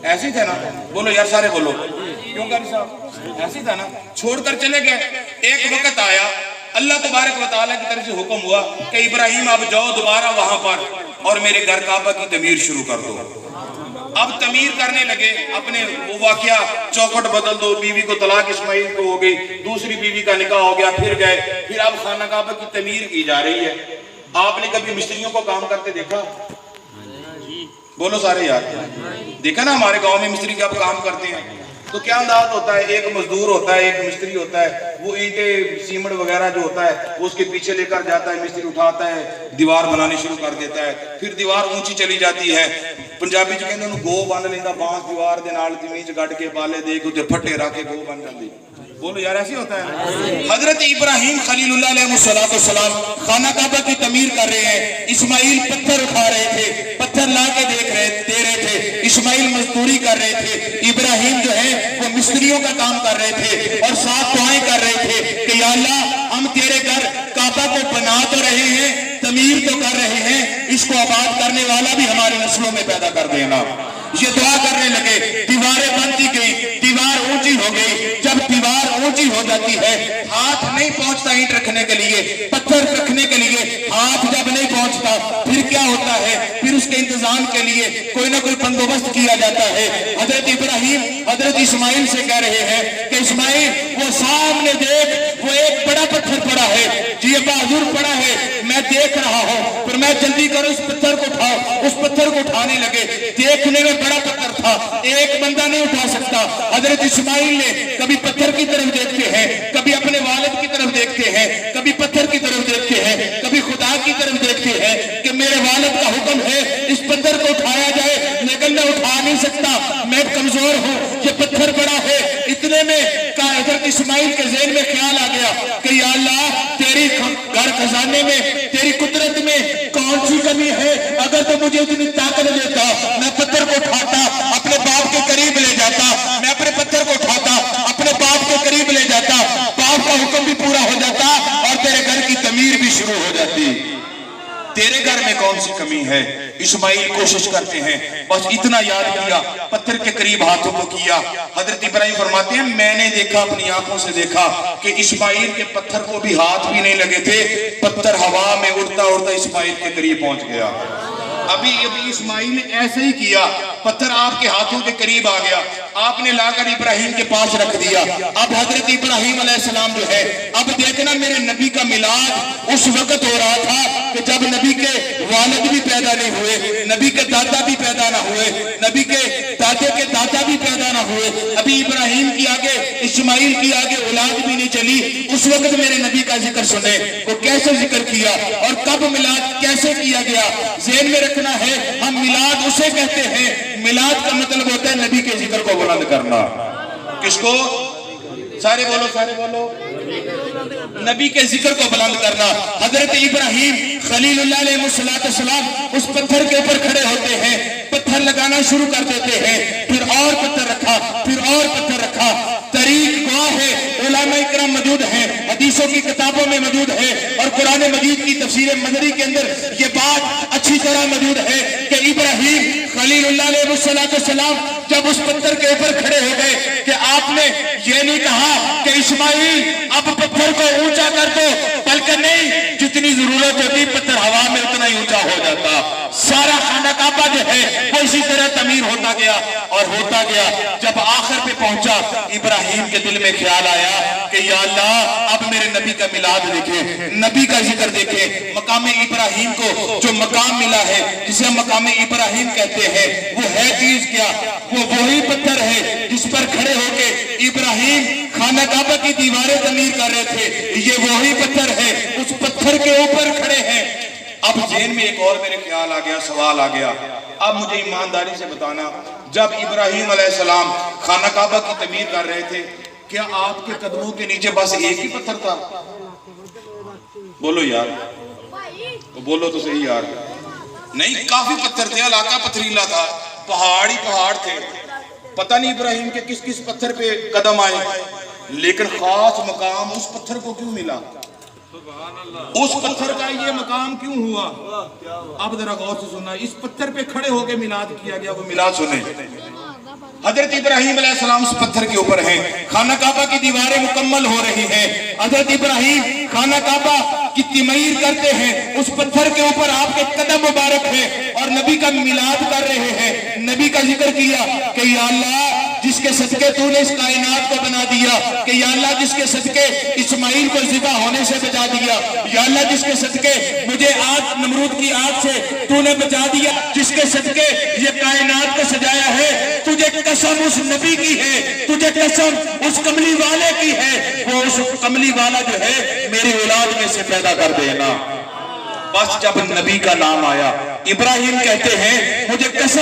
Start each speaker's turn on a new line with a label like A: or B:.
A: ایسے ہی تھا نا؟ بولو یار سارے بولو، کیوں قاری صاحب ایسے ہی تھا نا؟ چھوڑ کر چلے گئے۔ ایک وقت آیا اللہ تبارک و تعالیٰ کی طرف سے حکم ہوا کہ ابراہیم اب جاؤ دوبارہ وہاں پر اور میرے گھر کعبہ کی تعمیر شروع کر دو۔ اب تعمیر کرنے لگے، اپنے وہ واقعہ چوکھٹ بدل دو، بیوی کو طلاق اسماعیل کو ہو گئی، دوسری بیوی کا نکاح ہو گیا، پھر گئے، پھر اب خانہ کعبہ کی تعمیر کی جا رہی ہے۔ آپ نے کبھی مستریوں کو کام کرتے دیکھا؟ بولو سارے یار، دیکھا نا ہمارے گاؤں میں مستری جب کام کرتے ہیں تو کیا انداز ہوتا ہے؟ ایک مزدور ہوتا ہے، ایک مستری ہوتا ہے، وہ اینٹیں سیمنٹ وغیرہ جو ہوتا ہے وہ اس کے پیچھے لے کر جاتا ہے، مستری اٹھاتا ہے، دیوار بنانی شروع کر دیتا ہے، پھر دیوار اونچی چلی جاتی ہے۔ پنجابی جو کہتے ہیں گو بن لینا، بانس دیوار دے نال زمین چ گڈ کے بالے دے کے پھٹے رکھ کے گو بن جاتی۔ بولو یار ایسے ہوتا ہے؟ حضرت ابراہیم خلیل اللہ علیہ السلام خانہ کعبہ کی تعمیر کر رہے ہیں، اسماعیل پتھر اٹھا رہے تھے، پتھر لا کے دے رہے تھے، اسماعیل مزدوری کر رہے تھے، ابراہیم جو ہے وہ مستریوں کا کام کر رہے تھے اور ساتھ دعائیں کر رہے تھے کہ یا اللہ ہم تیرے گھر کعبہ کو بنا تو رہے ہیں، تعمیر تو کر رہے ہیں، اس کو آباد کرنے والا بھی ہماری نسلوں میں پیدا کر دینا۔ یہ دعا کرنے لگے، دیواریں بنتی گئی، دیوار اونچی ہو گئی۔ جب دیوار اونچی ہو جاتی ہے، ہاتھ نہیں پہنچتا اینٹ رکھنے کے لیے، پتھر رکھنے کے لیے ہاتھ جب نہیں پہنچتا، پھر کیا ہوتا ہے؟ پھر اس کے انتظام کے لیے کوئی نہ کوئی بندوبست کیا جاتا ہے۔ حضرت ابراہیم حضرت اسماعیل سے کہہ رہے ہیں کہ اسماعیل وہ سامنے دیکھ، وہ ایک بڑا پتھر پڑا ہے، جی یہ بہادر پڑا ہے، میں دیکھ رہا ہوں، پر میں جلدی کرو اس پتھر کو اٹھاؤ۔ اس پتھر کو اٹھانے لگے، دیکھنے میں بڑا پتھر تھا، ایک بندہ نہیں اٹھا سکتا۔ حضرت اسماعیل نے کبھی پتھر کی طرف دیکھتے ہیں، کبھی اپنے والد کی طرف دیکھتے ہیں، کبھی پتھر کی طرف دیکھتے ہیں، کبھی خدا کی طرف دیکھتے ہیں کہ میرے والد کا حکم ہے اس پتھر کو اٹھایا جائے، لیکن میں اٹھا نہیں سکتا، میں کمزور ہوں، یہ پتھر بڑا ہے۔ اتنے میں حضرت اسماعیل کے ذہن میں خیال آ گیا کہ یا اللہ تیری گھر خزانے میں، تیری قدرت میں کون سی کمی ہے؟ اگر تو مجھے اتنی طاقت دیتا، میں پتھر کو اٹھاتا، اپنے باپ کے قریب لے جاتا، میں اپنے پتھر کو اٹھاتا، اپنے باپ کے قریب لے جاتا، باپ کا حکم بھی پورا ہو جاتا اور تیرے گھر کی تعمیر بھی شروع ہو جاتی۔ تیرے گھر میں کون سی کمی ہے؟ اسماعیل کوشش کرتے ہیں، بس اتنا یاد کیا، پتھر کے قریب ہاتھوں کو کیا۔ حضرت ابراہیم فرماتے ہیں میں نے دیکھا، اپنی آنکھوں سے دیکھا کہ اسماعیل کے پتھر کو بھی ہاتھ بھی نہیں لگے تھے، پتھر ہوا میں اڑتا اڑتا اسماعیل کے قریب پہنچ گیا۔ ابھی اسماعیل نے ایسے ہی کیا، پتھر آپ کے ہاتھوں کے قریب آ گیا، آپ نے لا کر ابراہیم کے پاس رکھ دیا۔ اب حضرت ابراہیم علیہ السلام جو ہے، اب دیکھنا میرے نبی کا میلاد اس وقت ہو رہا تھا کہ جب نبی کے والد بھی پیدا نہیں ہوئے، نبی کے دادا بھی پیدا نہ ہوئے، نبی کے دادے کے دادا بھی پیدا نہ ہوئے، ابھی ابراہیم کی آگے اسماعیل کی آگے اولاد بھی نہیں چلی۔ اس وقت میرے نبی کا ذکر سنے، وہ کیسے ذکر کیا اور کب میلاد کیسے کیا گیا، ذہن میں رکھنا ہے۔ ہم میلاد اسے کہتے ہیں، میلاد کا مطلب ہوتا ہے نبی کے ذکر کو بلند کرنا۔ کس کو؟ سارے بولو، سارے بولو، نبی کے ذکر کو بلند کرنا۔ حضرت ابراہیم خلیل اللہ علیہ السلام اس پتھر کے اوپر کھڑے ہوتے ہیں، پتھر لگانا شروع کر دیتے ہیں، پھر اور پتھر رکھا، پھر اور پتھر رکھا۔ تاریخ گواہ ہے، علماء اکرام موجود ہیں، حدیثوں کی کتابوں میں موجود ہے، اور قرآن مجید کی تفسیر مدنی کے اندر یہ بات اچھی طرح موجود ہے کہ ابراہیم خلیل اللہ علیہ السلام جب اس پتھر کے اوپر کھڑے ہو گئے کہ آپ نے یہ نہیں کہا کہ اسماعیل اب پتھر کو اونچا کر دو، بلکہ نہیں، جتنی ضرورت ہوتی پتھر ہوا میں اتنا ہی اونچا ہو جاتا۔ سارا خانہ کعبہ جو ہے وہ اسی طرح تعمیر ہوتا گیا اور ہوتا گیا۔ جب آخر پہ پہنچا، ابراہیم کے دل میں خیال آیا کہ یا اللہ اب میرے نبی کا میلاد دیکھیں، نبی کا ذکر دیکھیں۔ مقام ابراہیم کو جو مقام ملا ہے، جسے ہم مقام ابراہیم کہتے ہیں، وہ ہے چیز کیا؟ وہ وہی پتھر ہے جس پر کھڑے ہو کے ابراہیم خانہ کعبہ کی دیواریں تعمیر کر رہے تھے، یہ وہی پتھر ہے، اس پتھر کے اوپر کھڑے ہیں۔ اب ذہن میں ایک اور میرے خیال آ گیا، سوال آ گیا۔ اب مجھے ایمانداری سے بتانا، جب ابراہیم علیہ السلام خانہ کعبہ کی تعمیر کر رہے تھے، کیا آپ کے قدموں کے نیچے بس ایک ہی پتھر تھا؟ بولو یار، بولو تو صحیح یار۔ نہیں، کافی پتھر تھے، علاقہ پتھریلا تھا، پہاڑ ہی پہاڑ تھے۔ پتہ نہیں ابراہیم کے کس کس پتھر پہ قدم آئے، لیکن خاص مقام اس پتھر کو کیوں ملا؟ اس پتھر کا یہ مقام کیوں ہوا؟ اب ذرا غور سے سننا، اس پتھر پہ کھڑے ہو کے میلاد کیا گیا، وہ میلاد سنیں۔ حضرت ابراہیم علیہ السلام اس پتھر کے اوپر ہیں، خانہ کعبہ کی دیواریں مکمل ہو رہی ہیں، حضرت ابراہیم خانہ کعبہ کی تعمیر کرتے ہیں، اس پتھر کے اوپر آپ کے قدم مبارک ہیں اور نبی کا میلاد کر رہے ہیں، نبی کا ذکر کیا کہ یا اللہ جس کے صدقے تو نے اس کائنات کو بنا دیا، کہ یا اللہ جس کے صدقے اسماعیل کو ذبح ہونے سے بچا دیا، یا اللہ جس کے صدقے مجھے آگ نمرود کی آگ سے تو نے بچا دیا، جس کے صدقے یہ کائنات کو سجایا ہے، تجھے قسم اس نبی کی ہے، تجھے قسم اس کملی والے کی ہے، وہ اس کملی والا جو ہے میری اولاد میں سے پیدا کر دینا۔ بس جب نبی کا نام آیا ابراہیم کہتے ہیں مجھے قسم